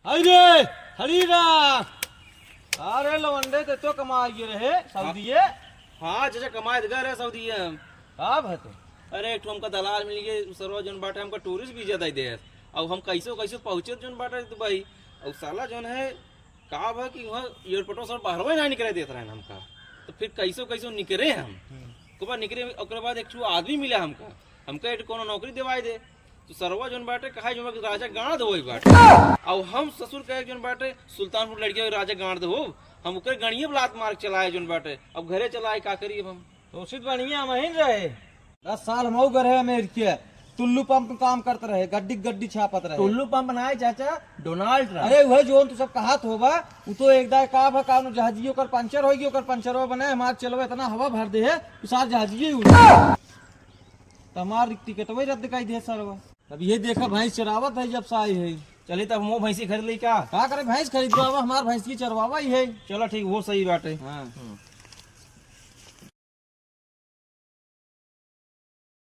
अरे हरीरा अरे लवंडे तो कमा रहे सऊदी है। हाँ चाचा कमाए गए रहे सऊदी हम। कब है तो अरे एक हमका दलाल मिल गए सरवा जोन बाटे हमका टूरिस्ट वीजा दे दे। अब हम कैसे कैसे पहुंचे जोन बाटे दुबई। और साला जोन है का है कि वहाँ एयरपोर्टों से बाहर ना निकले देते रहे हमका। तो फिर कैसे कैसे निकले हम को निकले ओकरे बाद एक आदमी मिला हमका हमका कोनो नौकरी दिवाई दे। तो सरवा जोन बाटे कहा जो राजा गांड हो बाटे। और हम ससुर कहे जोन बाटे सुल्तानपुर लड़के राजा गांड हो हम ओकर गणिये लात मार चलाए जोन बाटे। अब घरे चलाए का करिए हम तो उचित बढ़िया महीन रहे 10 साल मऊ रहे अमेरिका टुल्लू पंप काम करते रहे गड्डी गड्डी छापत रहे। टुल्लू पंप ना है चाचा डोनाल्ड ट्रम्प। अरे वह जो तू सब कहत होगा वो तो एकदा का का जहाजियो कर पंचर होगी ओकर पंचरवा बने हमार चलवे इतना हवा भर दे है सार जहाजिए हमार टिकट वही रद्द कर दे सर। अब ये देखा भैंस चरावत है जब से आई है। चलिए तब वो भैंसी खरीद ली का करे भैंस खरीद हमार भैंस की चरवावा ही है। चलो ठीक वो सही बात है। हाँ